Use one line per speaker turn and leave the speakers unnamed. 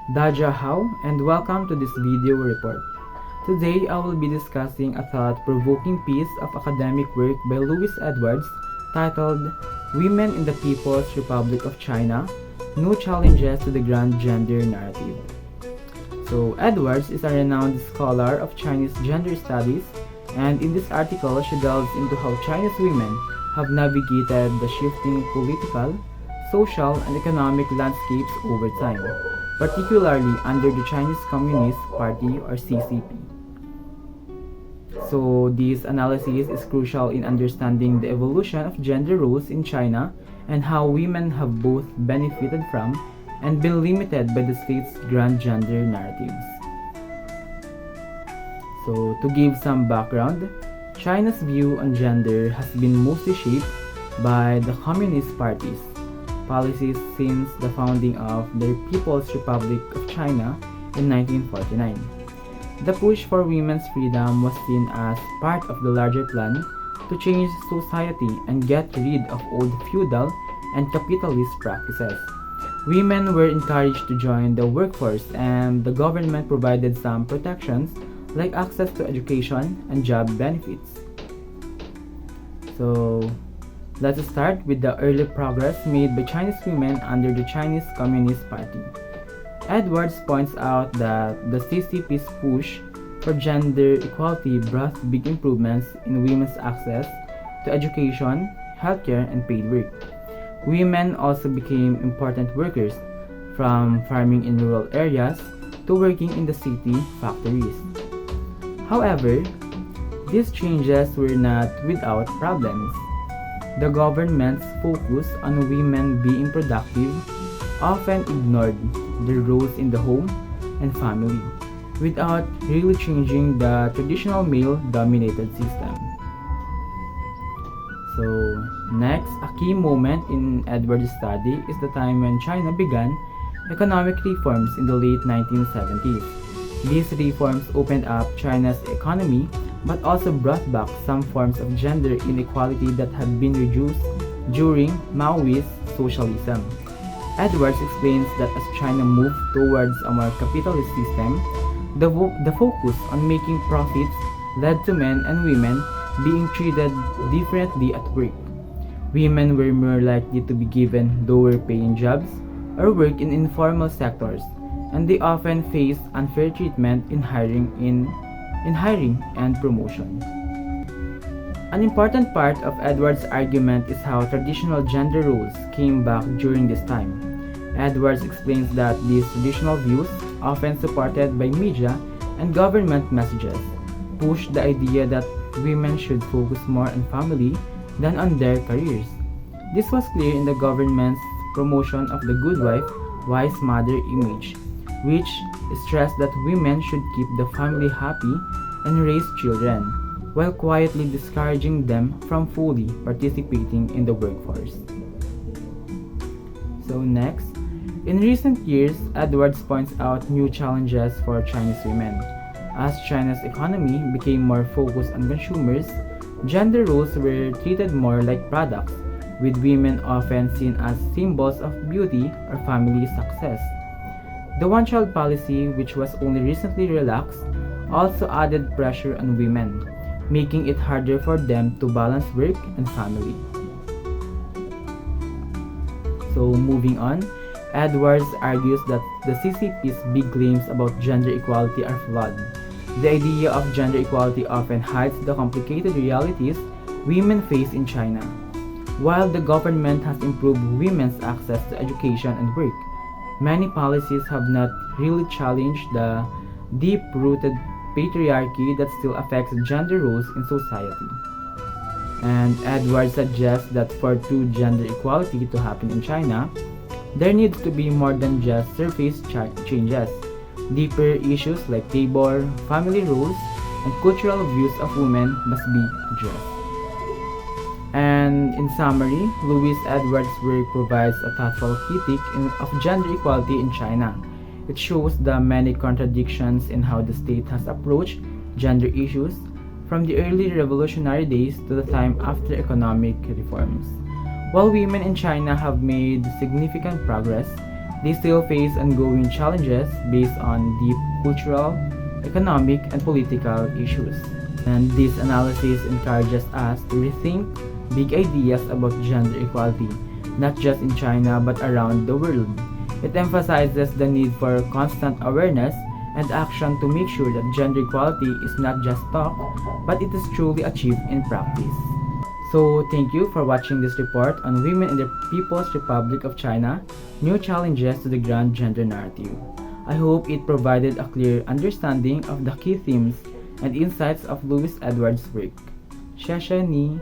Daja Hao, and welcome to this video report. Today I will be discussing a thought-provoking piece of academic work by Louis Edwards titled Women in the People's Republic of China: New Challenges to the Grand Gender Narrative. So, Edwards is a renowned scholar of Chinese gender studies, and in this article she delves into how Chinese women have navigated the shifting political, social, and economic landscapes over time, particularly under the Chinese Communist Party or CCP. So, this analysis is crucial in understanding the evolution of gender roles in China and how women have both benefited from and been limited by the state's grand gender narratives. So, to give some background, China's view on gender has been mostly shaped by the Communist Party's policies since the founding of the People's Republic of China in 1949. The push for women's freedom was seen as part of the larger plan to change society and get rid of old feudal and capitalist practices. Women were encouraged to join the workforce, and the government provided some protections like access to education and job benefits. So, let's start with the early progress made by Chinese women under the Chinese Communist Party. Edwards points out that the CCP's push for gender equality brought big improvements in women's access to education, healthcare, and paid work. Women also became important workers, from farming in rural areas to working in the city factories. However, these changes were not without problems. The government's focus on women being productive often ignored their roles in the home and family, without really changing the traditional male-dominated system. So, next, a key moment in Edwards' study is the time when China began economic reforms in the late 1970s. These reforms opened up China's economy but also brought back some forms of gender inequality that had been reduced during Maoist socialism. Edwards explains that as China moved towards a more capitalist system, the focus on making profits led to men and women being treated differently at work. Women were more likely to be given lower paying jobs or work in informal sectors, and they often faced unfair treatment in hiring and promotion. An important part of Edwards' argument is how traditional gender roles came back during this time. Edwards explains that these traditional views, often supported by media and government messages, pushed the idea that women should focus more on family than on their careers. This was clear in the government's promotion of the good wife, wise mother image, which stressed that women should keep the family happy and raise children, while quietly discouraging them from fully participating in the workforce. So next, in recent years, Edwards points out new challenges for Chinese women. As China's economy became more focused on consumers, gender roles were treated more like products, with women often seen as symbols of beauty or family success. The one-child policy, which was only recently relaxed, also added pressure on women, making it harder for them to balance work and family. So moving on, Edwards argues that the CCP's big claims about gender equality are flawed. The idea of gender equality often hides the complicated realities women face in China. While the government has improved women's access to education and work, many policies have not really challenged the deep-rooted patriarchy that still affects gender roles in society. And Edwards suggests that for true gender equality to happen in China, there needs to be more than just surface changes. Deeper issues like labor, family roles, and cultural views of women must be addressed. And in summary, Louis Edwards' work provides a thoughtful critique of gender equality in China. It shows the many contradictions in how the state has approached gender issues, from the early revolutionary days to the time after economic reforms. While women in China have made significant progress, They still face ongoing challenges based on deep cultural, economic, and political issues. And this analysis encourages us to rethink big ideas about gender equality, not just in China but around the world. It emphasizes the need for constant awareness and action to make sure that gender equality is not just talk, but it is truly achieved in practice. So, thank you for watching this report on Women in the People's Republic of China, New Challenges to the Grand Gender Narrative. I hope it provided a clear understanding of the key themes and insights of Louis Edwards' work. 谢谢你。